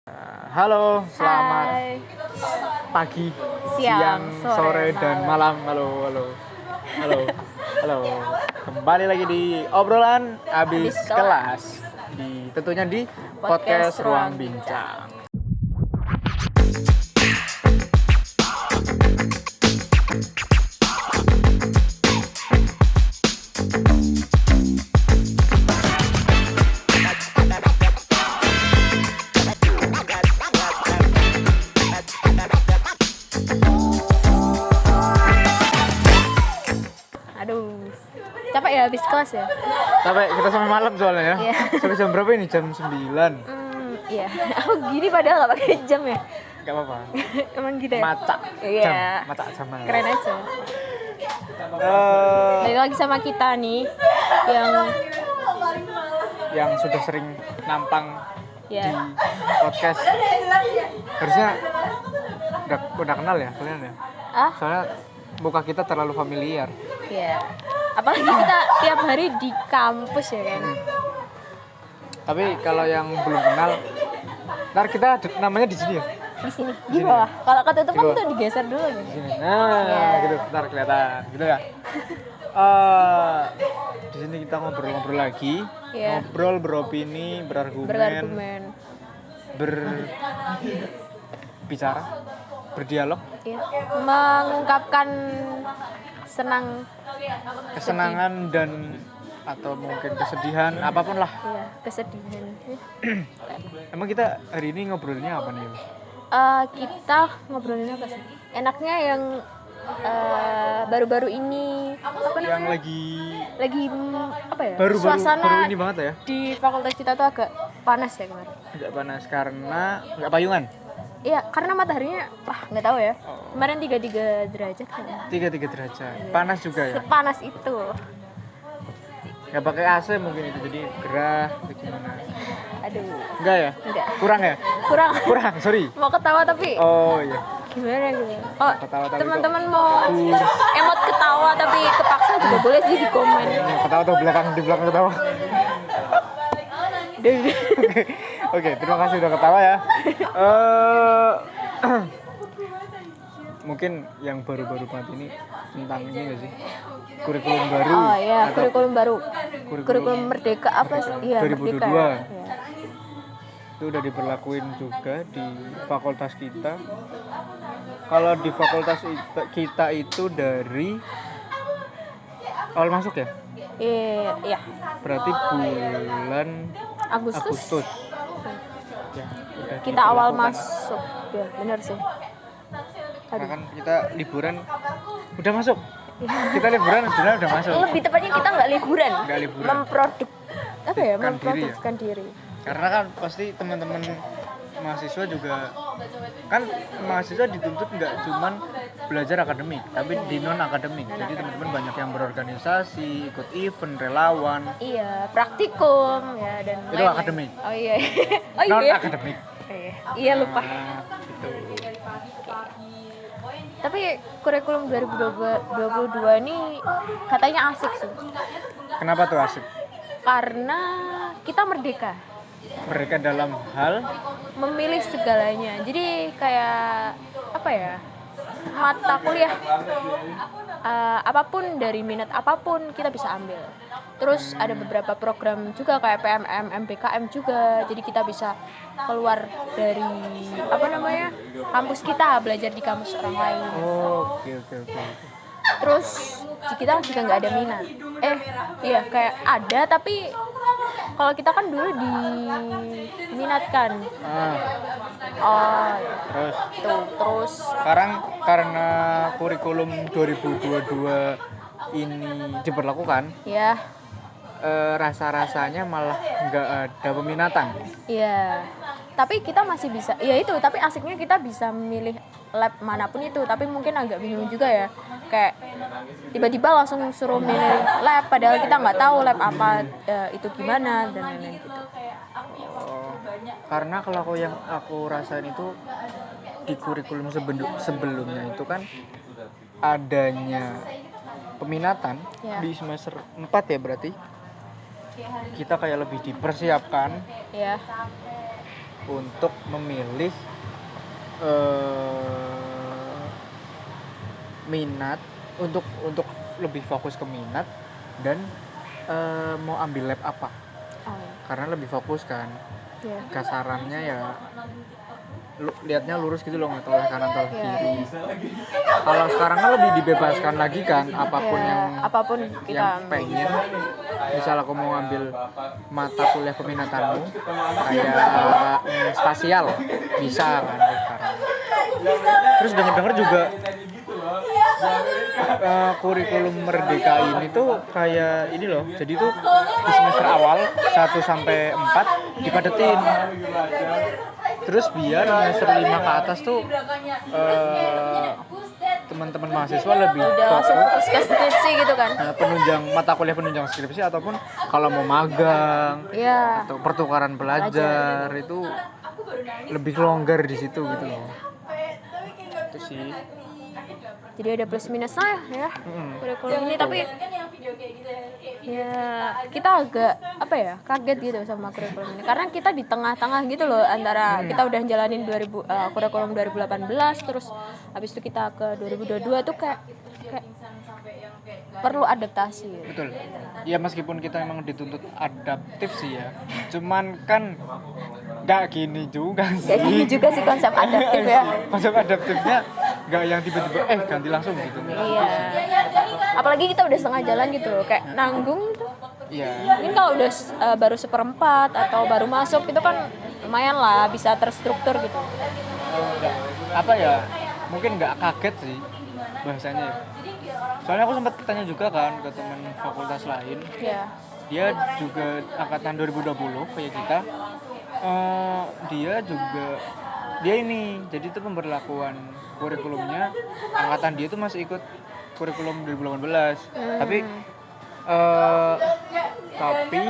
Halo, selamat Hai. pagi, Siang, sore, dan malam. Halo, halo, halo, halo. Kembali lagi di obrolan abis Abis kelas. Tentunya di podcast Podcast Ruang Ruang Bincang. Aduh, capek ya habis kelas ya? Sampai kita sampai malam soalnya ya. Iya. Sampai jam berapa ini? Jam 9. Iya. Aku gini padahal nggak pakai jam ya. Gak apa-apa. Emang gitu ya? Maca. Iya. Jam, maca sama. Keren aja. Eh, Balik lagi sama kita nih yang sudah sering nampang ya di podcast. Harusnya udah kenal ya kalian ya. Soalnya muka kita terlalu familiar. ya. Apalagi kita tiap hari di kampus ya kan. Tapi kalau yang belum kenal, ntar kita namanya di sini ya. Di sini, di bawah. Kalau ketutupan Di bawah. tuh digeser dulu nih. Di sini. Nah, Iya. gitu. Ntar kelihatan, gitu ya. Di sini kita ngobrol-ngobrol lagi, Iya. ngobrol, beropini, berargumen, Berargumen. berbicara, berdialog, Ya. Mengungkapkan kesenangan dan atau mungkin kesedihan, apapun lah. Iya, kesedihan. Emang kita hari ini ngobrolnya apa nih? Kita ngobrolin apa sih? Enaknya yang baru-baru ini apa Yang namanya? lagi Apa ya? baru Suasana ini banget ya. di fakultas kita tuh agak panas ya kemarin. Agak panas karena nggak payungan. Iya, karena mataharinya nggak tahu ya. Oh. Kemarin 33 derajat kan. 33 derajat. Panas juga ya. Sepanas itu. Nggak pakai AC mungkin itu jadi gerah atau gimana. Aduh, Enggak ya? enggak. Kurang ya? Kurang. Kurang, sorry. Mau ketawa tapi Oh iya. gimana gitu. Oh, Ketawa tapi teman-teman mau emot ketawa tapi kepaksa juga boleh sih di komen. Ketawa tuh di belakang ketawa. Oke, terima kasih udah ketawa ya. Mungkin yang baru-baru banget ini tentang ini nggak sih? Kurikulum baru. Oh iya, atau kurikulum baru. kurikulum Kurikulum Merdeka apa sih? Iya, 2022. Merdeka. Ya. Iya. Itu udah diberlakuin juga di fakultas kita. Kalau di fakultas kita itu dari awal masuk ya? Iya, Berarti bulan Agustus. Ya, udah Kita awal diberlakukan. masuk. Ya, benar sih. Karena kan kita liburan udah masuk. Kita liburan sebenarnya udah masuk. Lebih tepatnya kita nggak liburan. Nggak liburan. Memprodukkan diri. Karena kan pasti teman-teman mahasiswa juga kan mahasiswa dituntut nggak cuman belajar akademik, tapi di non akademik. Jadi teman-teman banyak yang berorganisasi, ikut event, relawan. Iya, praktikum ya dan Itu lain-lain. akademik. Oh iya. Oh Non iya. akademik. Iya lupa. Nah, gitu. Tapi kurikulum 2022 ini katanya asik sih. Kenapa tuh asik? Karena kita merdeka Mereka dalam hal memilih segalanya. Jadi kayak apa ya? Mata kuliah apapun dari minat apapun kita bisa ambil. Terus ada beberapa program juga kayak PMM, MBKM juga. Jadi kita bisa keluar dari kampus kita, belajar di kampus orang lain. Oke. Terus kita juga nggak ada minat. Iya kayak ada tapi kalau kita kan dulu diminatkan. Terus Sekarang karena kurikulum 2022 ini diberlakukan, ya rasa-rasanya malah nggak ada peminatan. iya. Tapi kita masih bisa. Ya itu, tapi asiknya kita bisa memilih lab manapun itu, tapi mungkin agak bingung juga ya. Kayak tiba-tiba langsung suruh milih lab padahal kita nggak tahu lab apa itu gimana dan lain-lain gitu. Karena kalau yang aku rasain itu di kurikulum sebelumnya itu kan adanya peminatan Ya. di semester 4 ya berarti kita kayak lebih dipersiapkan Ya. untuk memilih minat, untuk lebih fokus ke minat dan mau ambil lab apa, karena lebih fokus kan. Kasarannya ya lihatnya lurus gitu loh, nggak toleh kanan toleh kiri. Kalau sekarang kan lebih dibebaskan lagi kan, apapun kita yang pengen. Misal aku mau ngambil mata kuliah peminatanmu kayak spasial, bisa kan sekarang. Terus dengar juga kurikulum Merdeka ini tuh kayak ini loh. Jadi tuh di semester awal 1 sampai 4 dipadetin. Terus biar semester 5 ke atas tuh teman-teman mahasiswa lebih fokus ke skripsi gitu kan. Penunjang mata kuliah penunjang skripsi, ataupun kalau mau magang atau pertukaran pelajar itu lebih longgar di situ gitu loh. Itu sih. Jadi ada plus minusnya ya kurikulum ini, tapi ya kita agak kaget gitu sama kurikulum ini, karena kita di tengah-tengah gitu loh, antara kita udah jalanin kurikulum 2018, terus habis itu kita ke 2022 tuh kayak perlu adaptasi. Betul. Ya meskipun kita emang dituntut adaptif sih ya, cuman kan nggak gini juga sih. Gak gini juga sih konsep adaptif ya. Konsep adaptifnya nggak yang tiba-tiba ganti langsung gitu. Iya. Apalagi kita udah setengah jalan gitu loh, kayak nanggung gitu. Iya. Mungkin kalau udah baru 1/4 atau baru masuk itu kan lumayan lah, bisa terstruktur gitu. Apa ya? Mungkin nggak kaget sih bahasanya ya. Soalnya aku sempat tanya juga kan ke teman fakultas lain. Iya. Dia juga angkatan 2020 kayak kita. Dia ini jadi itu pemberlakuan kurikulumnya, angkatan dia tuh masih ikut kurikulum 2018. Tapi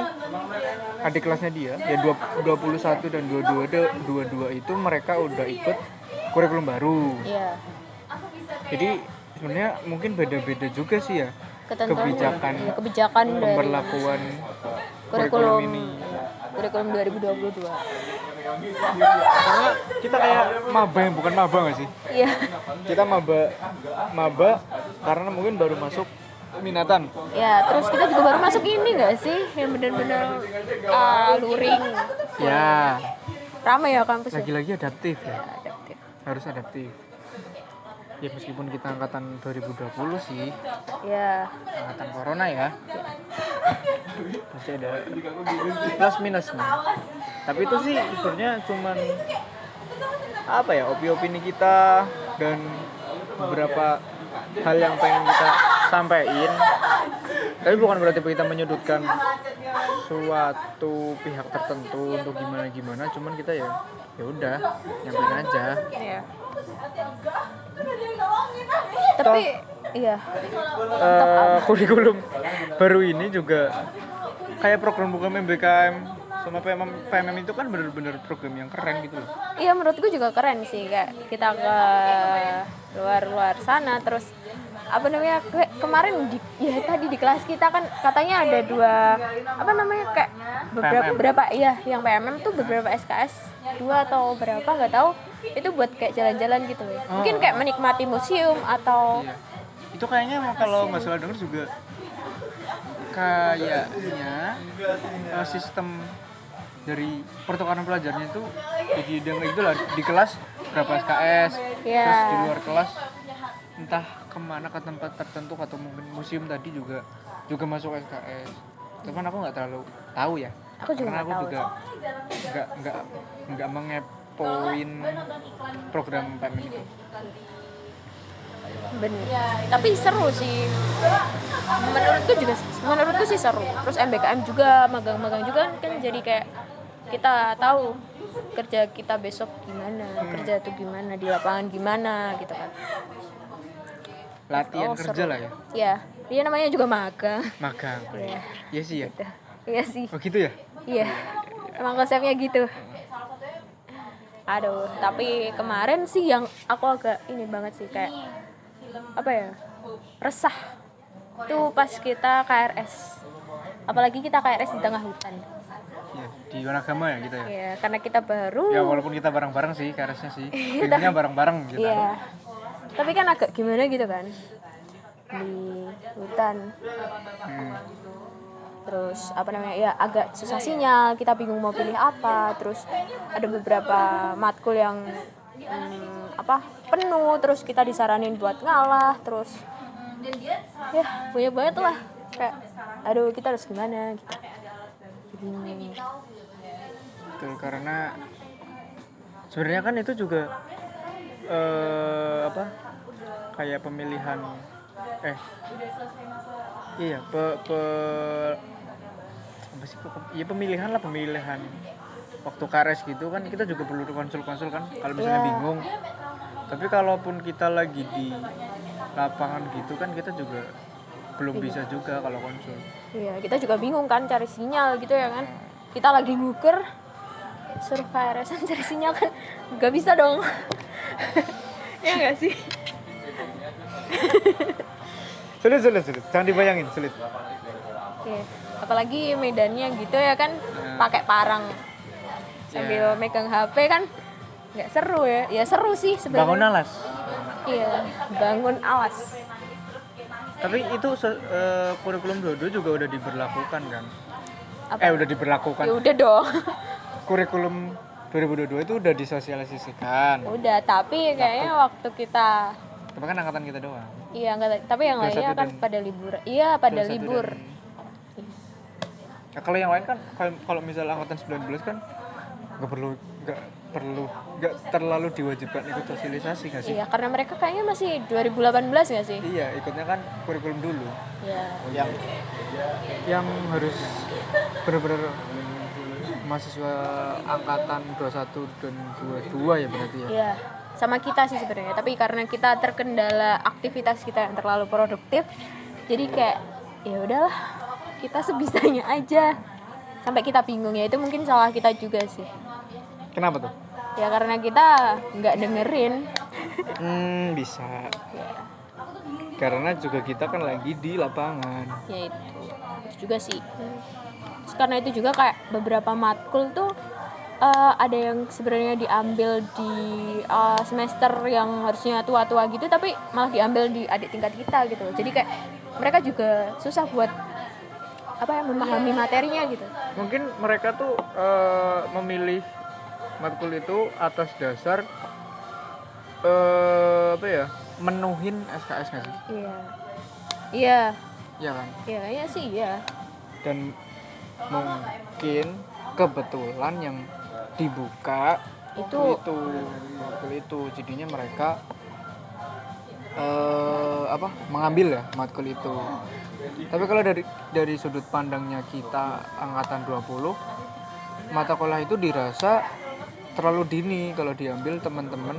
adik kelasnya dia ya 21 dan 22 itu mereka udah ikut kurikulum baru. Iya. Jadi sebenarnya mungkin beda-beda juga sih ya kebijakan pemberlakuan kurikulum ini. Kurikulum 2022. Karena kita kayak maba yang bukan maba nggak sih? Iya. Kita maba karena mungkin baru masuk minatan. Ya, terus kita juga baru masuk ini nggak sih, yang benar-benar luring. Ya. Ramai ya kampus. Lagi-lagi adaptif ya. Adaptif. Harus adaptif. Ya meskipun kita angkatan 2020 sih. Ya. Angkatan corona ya. Pasti ada plus minusnya. Tapi itu sih sebenarnya cuman opini kita dan beberapa hal yang pengen kita sampaikan. Tapi bukan berarti kita menyudutkan suatu pihak tertentu untuk gimana, cuman kita ya udah nyampein aja. Iya. Tapi iya. Kurikulum baru ini juga kayak program MBKM sama PMM itu kan benar-benar program yang keren gitu loh. Iya, menurut gue juga keren sih, kayak kita ke luar sana, terus kemarin tadi di kelas kita kan katanya ada beberapa yang PMM tuh beberapa SKS 2 atau berapa nggak tahu, itu buat kayak jalan-jalan gitu loh. Mungkin kayak menikmati museum atau itu kayaknya kalau nggak salah dengar juga kayaknya sistem dari pertukaran pelajarnya itu jadi gitu lah, di kelas berapa SKS, terus di luar kelas entah kemana ke tempat tertentu atau mungkin museum tadi juga masuk SKS. Cuman aku nggak terlalu tahu ya, karena aku juga nggak mengepoin program PMM itu. Bener. Tapi seru sih. Menurutku sih seru. Terus MBKM juga, magang-magang juga kan jadi kayak kita tahu kerja kita besok gimana, kerja tuh gimana, di lapangan gimana gitu kan. Latihan kerja seru lah ya. Iya, dia namanya juga magang. Iya. Iya sih ya. Gitu. Iya sih. Oh gitu ya? Iya. Emang konsepnya gitu. Aduh, tapi kemarin sih yang aku agak ini banget sih, kayak resah tuh pas kita KRS, apalagi kita KRS di tengah hutan. Iya. di Wanagama ya gitu ya. Iya, karena kita baru. Ya walaupun kita bareng-bareng sih KRS-nya sih. Pinginnya bareng-bareng gitu. Iya. Tapi kan agak gimana gitu kan. Di hutan. Terus apa namanya? Ya agak susah sinyal, kita bingung mau pilih apa. Terus ada beberapa matkul yang penuh, terus kita disaranin buat ngalah, terus ya banyak banget lah. Kayak aduh kita harus gimana gitu. Betul, karena sebenarnya kan itu juga kayak pemilihan pemilihan waktu KRS gitu kan kita juga perlu konsul-konsul kan kalau misalnya bingung. Tapi kalaupun kita lagi di lapangan gitu kan kita juga belum bisa juga kalau konsul. Iya, kita juga bingung kan cari sinyal gitu ya kan. Kita lagi nguker suruh KRS-an cari sinyal kan nggak bisa dong. Ya nggak sih? Sulit. Jangan dibayangin, sulit. Iya. Apalagi medannya gitu ya kan, pakai parang sambil megang HP kan nggak seru ya. Ya seru sih sebenarnya. Bangun alas. Iya, bangun alas. Tapi itu kurikulum 22 juga udah diberlakukan kan? Apa? Udah diberlakukan. Ya udah dong. Kurikulum 2022 itu udah disosialisasikan. Udah, tapi kayaknya waktu kita Tapi kan angkatan kita doang. iya enggak, tapi yang lainnya kan pada libur. Iya, pada libur. Nah, kalau yang lain kan kalau misalnya angkatan 19 kan nggak terlalu diwajibkan ikut sosialisasi nggak sih? Iya, karena mereka kayaknya masih 2018 nggak sih? Iya, ikutnya kan kurikulum dulu. Iya. Yang harus benar-benar mahasiswa angkatan 21 dan 22 ya berarti ya. Iya, sama kita sih sebenarnya. Tapi karena kita terkendala aktivitas kita yang terlalu produktif, jadi kayak ya udahlah, kita sebisanya aja. Sampai kita bingung, ya itu mungkin salah kita juga sih. Kenapa tuh? Ya karena kita nggak dengerin. Bisa. Ya. Karena juga kita kan lagi di lapangan. Ya itu juga sih. Terus karena itu juga kayak beberapa matkul tuh ada yang sebenarnya diambil di semester yang harusnya tua-tua gitu, tapi malah diambil di adik tingkat kita gitu. Jadi kayak mereka juga susah buat memahami materinya gitu. Mungkin mereka tuh memilih matkul itu atas dasar menuhin SKS nggak sih? Iya kan? Iya, kayaknya sih ya. Dan mungkin kebetulan yang dibuka matkul itu jadinya mereka mengambil ya matkul itu. Tapi kalau dari sudut pandangnya kita angkatan 20, mata kuliah itu dirasa terlalu dini kalau diambil teman-teman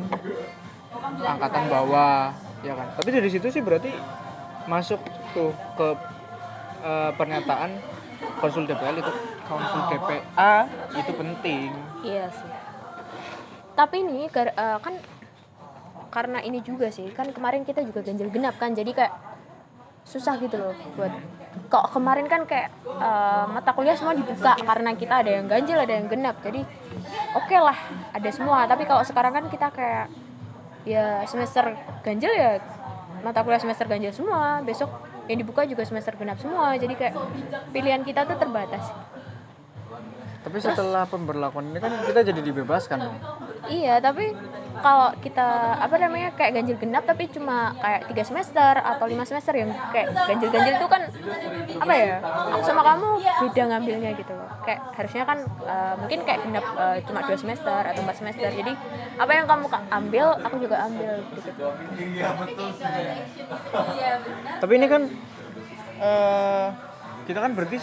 angkatan bawah, ya kan. Tapi dari situ sih berarti masuk tuh ke pernyataan konsul DPA itu penting. Iya sih. Tapi nih kan karena ini juga sih, kan kemarin kita juga ganjil genap kan, jadi kayak susah gitu loh buat kok kemarin kan kayak mata kuliah semua dibuka karena kita ada yang ganjil ada yang genap, jadi oke lah ada semua. Tapi kalau sekarang kan kita kayak ya semester ganjil ya mata kuliah semester ganjil semua, besok yang dibuka juga semester genap semua, jadi kayak pilihan kita tuh terbatas. Tapi setelah pemberlakuan ini kan kita jadi dibebaskan dong. Iya, tapi kalau kita kayak ganjil genap tapi cuma kayak 3 semester atau 5 semester, yang kayak ganjil-ganjil itu kan aku sama kamu beda ngambilnya gitu loh. Kayak harusnya kan mungkin kayak genap cuma 2 semester atau 4 semester. Jadi apa yang kamu ambil aku juga ambil gitu. Tapi ini kan kita kan berarti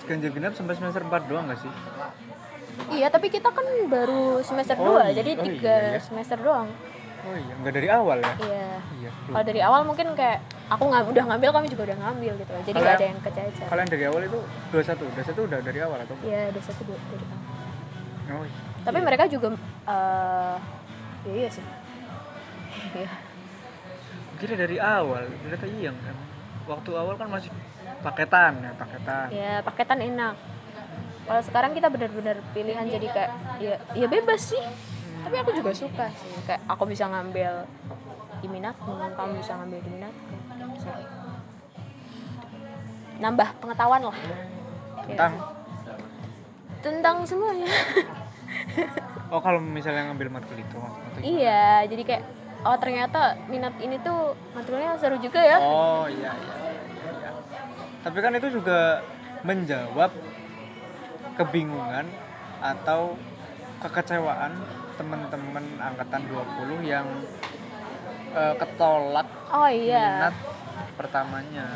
ganjil genap sampai semester 4 doang gak sih? Iya, tapi kita kan baru semester 2, jadi 3 semester doang. Oh iya, nggak dari awal ya? Iya. Kalau dari awal mungkin kayak aku udah ngambil, kamu juga udah ngambil gitu. Jadi nggak ada yang kececer. Kalau yang dari awal itu 21 udah dari awal atau? Iya, 21 dari awal. Oh iya. Tapi mereka juga iya sih. Iya. Kira dari awal, ternyata iya kan. Waktu awal kan masih paketan. Ya, paketan enak. Kalau sekarang kita benar-benar pilihan jadi kayak ya bebas sih. Tapi aku juga suka sih, kayak aku bisa ngambil di minatmu, kamu bisa ngambil di minatku. Seru. Nambah pengetahuan lah Tentang tentang semuanya. oh kalau misalnya ngambil matkul itu maksudnya. Iya, jadi kayak oh ternyata minat ini tuh matkulnya seru juga ya. Oh iya, iya. Tapi kan itu juga menjawab kebingungan atau kekecewaan teman-teman angkatan 20 yang ketolak Oh iya. minat pertamanya.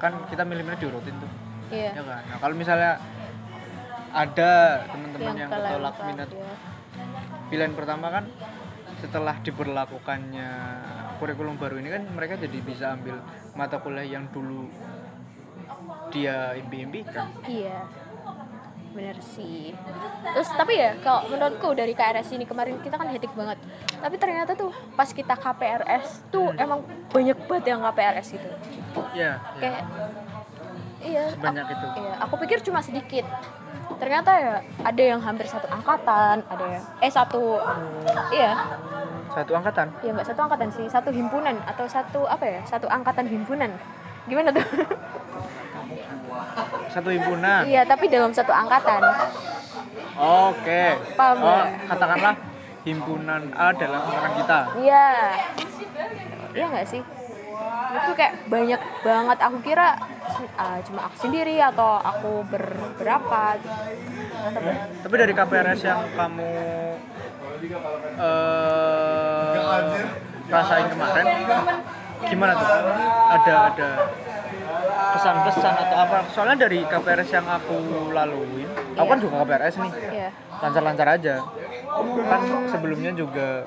Kan kita milih-milih diurutin tuh. Iya. Ya kan? Nah, kalau misalnya ada teman-teman yang ketolak kelewatan, minat ya. pilihan pertama kan setelah diberlakukannya kurikulum baru ini kan mereka jadi bisa ambil mata kuliah yang dulu dia impi-impikan. Iya. Bener sih. Terus tapi ya kalau menurutku dari KRS ini kemarin kita kan hektik banget. Tapi ternyata tuh pas kita KPRS tuh emang banyak banget yang KPRS gitu. Iya, Kayak iya. Sebanyak itu. Iya, aku pikir cuma sedikit. Ternyata ya ada yang hampir satu angkatan, ada yang satu iya. Satu angkatan. Ya nggak satu angkatan sih, satu himpunan atau satu apa ya? Satu angkatan himpunan. Gimana tuh? Satu himpunan. Iya, tapi dalam satu angkatan. Oke. Paham Oh, nggak? katakanlah himpunan A dalam angkatan kita. Iya. Iya nggak sih? Itu kayak banyak banget. Aku kira cuma aku sendiri atau aku berberapa gitu. Tapi dari KPRS yang kamu rasain kemarin, gimana tuh? Ada pesan-pesan atau apa? Soalnya dari KPRS yang aku laluin, aku kan juga KPRS nih, Iya. lancar-lancar aja. Kan sebelumnya juga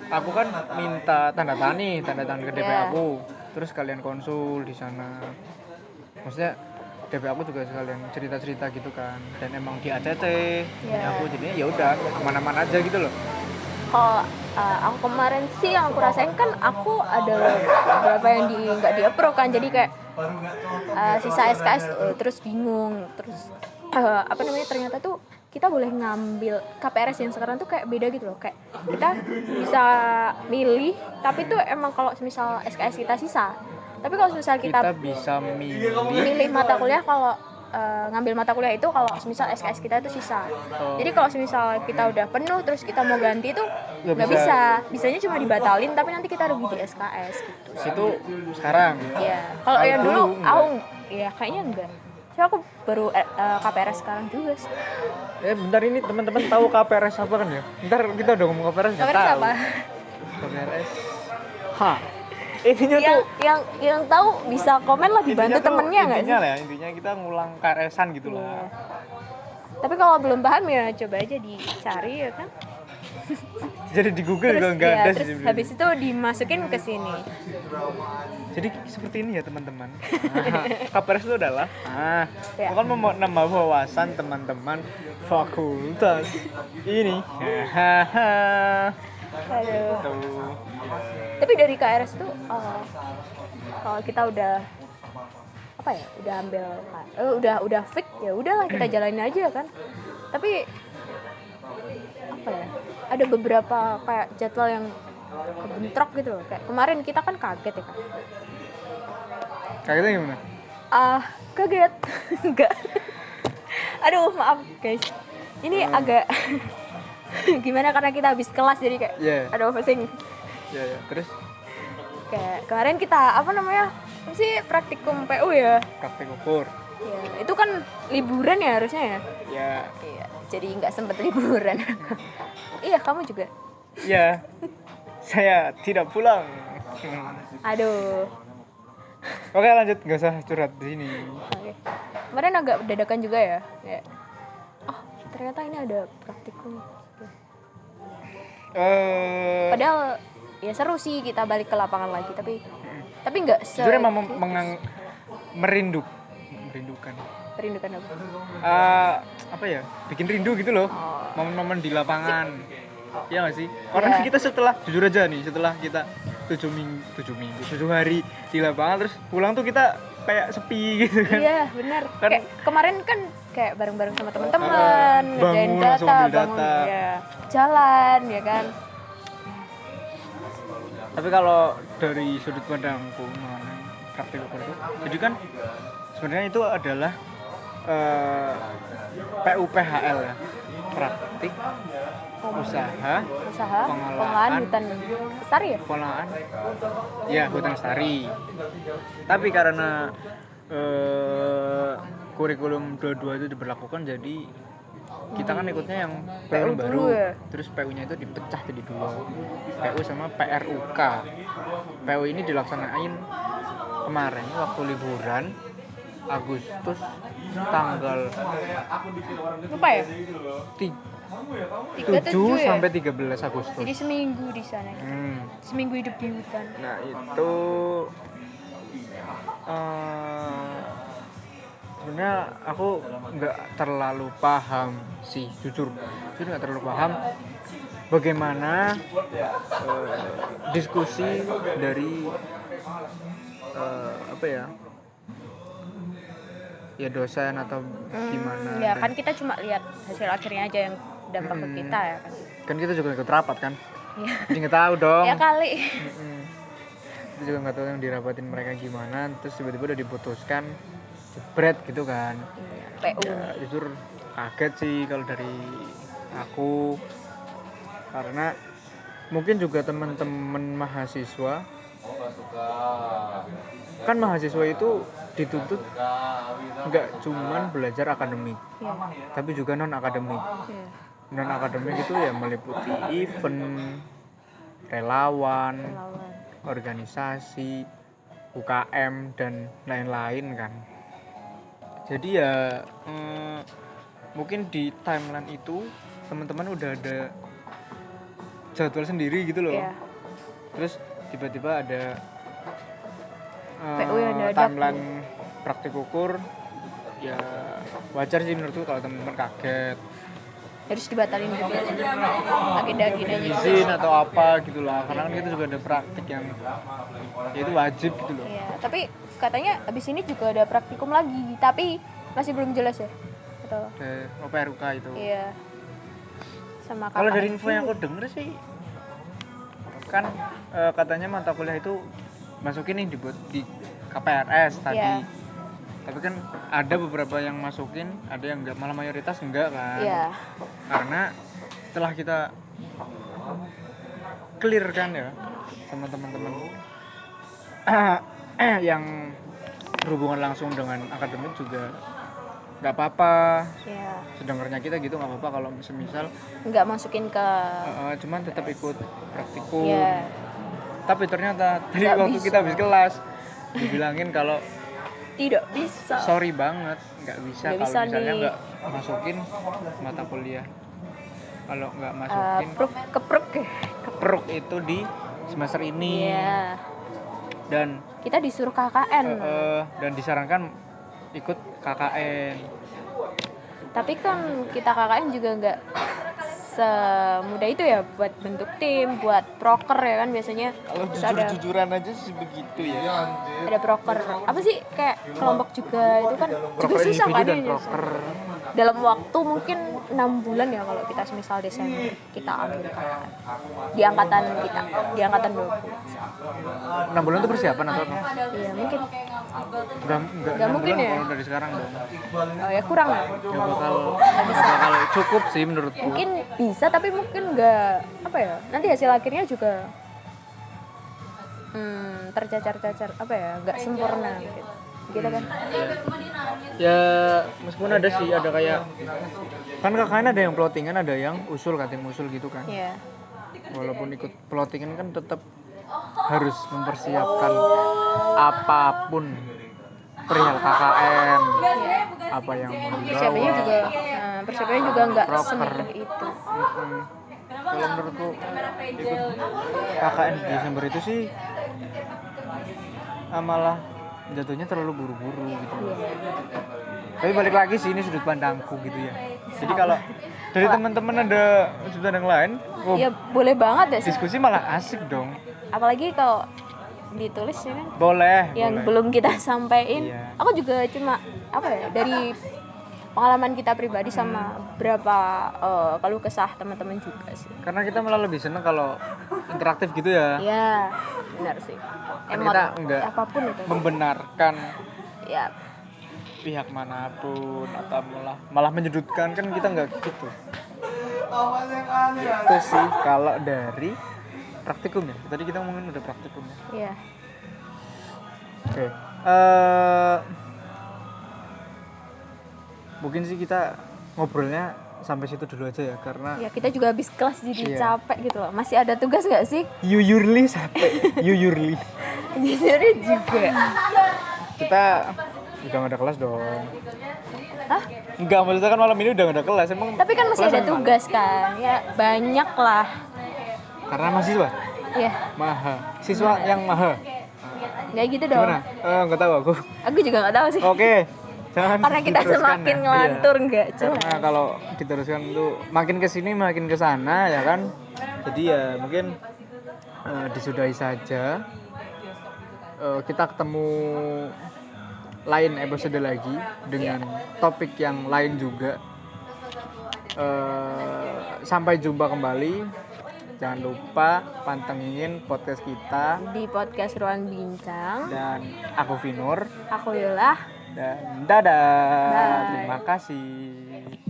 aku kan minta tanda tangan ke DP Iya. aku, terus kalian konsul di sana. Maksudnya DP aku juga sekalian cerita-cerita gitu kan, dan emang di ACC, Iya. aku jadinya ya udah aman-aman aja gitu loh. Kalau aku kemarin sih yang aku rasain kan aku ada beberapa yang nggak di approve kan, jadi kayak sisa SKS terus bingung, terus apa namanya ternyata tuh kita boleh ngambil KPRS yang sekarang tuh kayak beda gitu loh, kayak kita bisa milih tapi tuh emang kalau misal SKS kita sisa, tapi kalau misal Kita bisa milih. milih mata kuliah kalau ngambil mata kuliah itu kalau misal SKS kita itu sisa. Jadi kalau misal kita udah penuh terus kita mau ganti itu nggak bisa. Bisanya cuma dibatalin tapi nanti kita rugi di SKS gitu. Itu sekarang. Iya. Kalau yang dulu aku ya kayaknya enggak. Soalnya aku baru KPRS sekarang juga sih. Bentar ini teman-teman tahu KPRS apa kan ya? Bentar kita udah ngomong KPRS nggak KPRS tahu. apa? KPRS. Intinya tuh Yang tahu bisa komen lah, dibantu temennya nggak sih? Intinya lah, intinya kita ngulang KRS-an gitu lah. Iya. Tapi kalau belum paham ya coba aja dicari ya kan. Jadi di Google juga nggak ada terus sih. habis itu dimasukin ke sini. Jadi seperti ini ya teman-teman. KPRS itu adalah Ya. bukan menambah wawasan teman-teman fakultas ini. Aduh. Tuh. Tapi dari KRS tuh kalau kita udah apa ya, udah ambil udah fix ya udahlah kita jalanin aja kan. Tapi apa ya, ada beberapa kayak jadwal yang kebentrok gitu loh, kayak kemarin kita kan kaget ya kan. Kagetnya gimana? Kaget. Enggak. Aduh maaf guys, ini agak gimana karena kita habis kelas jadi kayak aduh pusing. Ya, terus Kayak kemarin kita apa namanya sih, praktikum PU ya. praktek ukur. Ya, itu kan liburan ya harusnya ya. Ya, Iya, jadi nggak sempet liburan. Iya, kamu juga. ya. Saya tidak pulang. Aduh. Oke, lanjut, nggak usah curhat di sini. Oke. Kemarin agak dadakan juga ya. Kayak, ternyata ini ada praktikum. Padahal ya seru sih kita balik ke lapangan lagi, tapi nggak jujur emang merindukan apa ya, bikin rindu gitu loh, momen-momen di lapangan. Iya nggak sih? Karena kita setelah jujur aja nih, setelah kita 7 hari di lapangan terus pulang tuh kita kayak sepi gitu kan. Iya benar. Kan- Kayak kemarin kan kayak bareng-bareng sama teman-teman, ngerjain bangun, langsung ambil bangun, data. ya, jalan, ya kan. Tapi kalau dari sudut pandangku mengenai praktik ukur itu, jadi kan sebenarnya itu adalah PUPHL ya, praktik usaha Pengolahan hutan besar ya. pengolahan ya hutan lestari. Tapi karena kurikulum 22 itu diberlakukan, jadi kita kan ikutnya yang PU PU baru, dulu ya? terus PU-nya itu dipecah jadi dua, PU sama PRUK. PU ini dilaksanain kemarin waktu liburan Agustus tanggal Lupa ya? 7 sampai 13 Agustus. Jadi seminggu di sana. Hmm. Seminggu hidup di hutan. Nah itu sebenarnya aku nggak terlalu paham sih, jujur nggak terlalu paham bagaimana diskusi dari apa ya dosen atau gimana. Ya Dan kan kita cuma lihat hasil akhirnya aja yang dampak ke kita ya kan. kan kita juga ikut rapat kan, Iya. jadi nggak tahu dong. Ya kali. Kita juga nggak tahu yang dirapatin mereka gimana, terus tiba-tiba udah diputuskan jebret gitu kan. PU. Ya, jujur kaget sih kalau dari aku, karena mungkin juga teman-teman mahasiswa kan, mahasiswa itu dituntut nggak cuman belajar akademik, Ya. tapi juga non akademik. Ya. Non akademik itu ya meliputi event, relawan, organisasi, UKM dan lain-lain kan. Jadi ya mungkin di timeline itu teman-teman udah ada jadwal sendiri gitu loh. Ya. Terus tiba-tiba ada PU yang dadak. timeline praktik ukur, ya wajar sih menurutku kalau teman-teman kaget, Harus dibatalin juga agenda-agendanya. izin atau apa gitu lah, karena kan kita juga ada praktik yang ya itu wajib gitu loh. Iya, tapi katanya abis ini juga ada praktikum lagi, tapi masih belum jelas ya. Atau PRUK itu. iya. Sama Kalau dari KKN. info yang aku denger sih kan katanya mata kuliah itu masukin nih di KPRS tadi. Iya. Tapi kan ada beberapa yang masukin, ada yang enggak, malah mayoritas enggak kan. Iya. Karena setelah kita clear kan ya sama teman-teman yang berhubungan langsung dengan akademik juga nggak apa-apa. Iya. Sedengarnya kita gitu nggak apa-apa kalau semisal Nggak masukin ke cuman tetap ikut praktikum. Iya. Tapi ternyata tadi Nggak waktu bisa. kita habis kelas dibilangin kalau Tidak bisa. sorry banget nggak bisa Nggak kalau bisa misalnya nih. nggak masukin mata kuliah. Kalau nggak masukin Kepruk ya. kepruk itu di semester ini. Iya. Dan Kita disuruh KKN. dan disarankan ikut KKN. Tapi kan kita KKN juga nggak semudah itu ya buat bentuk tim, buat proker ya kan biasanya. Kalau Terus ada jujur-jujuran aja sih begitu ya. ada proker. Apa sih kayak kelompok juga itu kan juga Proker susah individu kan dan ya. proker. Dalam waktu mungkin 6 bulan ya kalau kita semisal Desember kita ambil KKN. Di angkatan kita, di angkatan 20. 6 bulan itu persiapan atau apa? Iya, mungkin Enggak Nggak mungkin ya? Kalau dari sekarang dong. oh ya kurang ya. Nggak bakal cukup sih menurutku. Mungkin bisa tapi mungkin nggak apa ya. Nanti hasil akhirnya juga tercacar-cacar apa ya, nggak sempurna gitu kan. Ya meskipun ada sih, ada kayak kan KKN ada yang plottingan, ada yang usul, kating usul gitu kan. Iya. Walaupun ikut plottingan kan tetap harus mempersiapkan apapun perihal KKN, apa yang mau Persiapannya dibawa. juga persiapannya juga nggak Proper. semudah itu. Kalau menurutku ikut KKN di Desember itu sih malah jatuhnya terlalu buru-buru gitu. Tapi balik lagi sih, ini sudut pandangku gitu ya. Jadi kalau dari teman-teman ada sudut pandang lain, Ya boleh banget ya sih. diskusi malah asik dong. Apalagi kalau ditulis ya kan. Boleh. Yang boleh. belum kita sampaikan. Iya. Aku juga cuma apa ya dari pengalaman kita pribadi sama beberapa keluh kesah teman-teman juga sih. Karena kita malah lebih seneng kalau interaktif gitu ya. Iya, benar sih. Kan kita enggak apapun itu. membenarkan Ya, pihak manapun atau malah menyudutkan, kan kita nggak gitu. Itu sih kalau dari praktikum ya. Tadi kita ngomongin udah praktikum ya. iya. Oke. Mungkin sih kita ngobrolnya sampai situ dulu aja ya, karena Ya kita juga habis kelas jadi Iya. capek gitu loh. Masih ada tugas nggak sih? yuyurli sampai yuyurli. Jadi juga. Kita udah nggak ada kelas dong. Hah? Enggak, maksudnya kan malam ini udah nggak ada kelas. Emang Tapi kan masih kelas ada emang tugas kan. Ya banyak lah. malam? Karena mahasiswa Ya, maha, siswa yang maha. nggak gitu dong. Gimana? Nggak tahu aku. Aku juga nggak tahu sih. Oke. Jangan Karena kita diteruskan semakin ya. ngelantur Iya. nggak jelas. Karena kalau diteruskan tuh makin kesini makin kesana ya kan. Jadi ya mungkin disudahi saja. Kita ketemu lain episode lagi dengan topik yang lain juga. Sampai jumpa kembali. Jangan lupa pantengin podcast kita. Di podcast Ruang Bincang, Dan aku Vinur. aku Yola. Dan dadah. Bye. Terima kasih.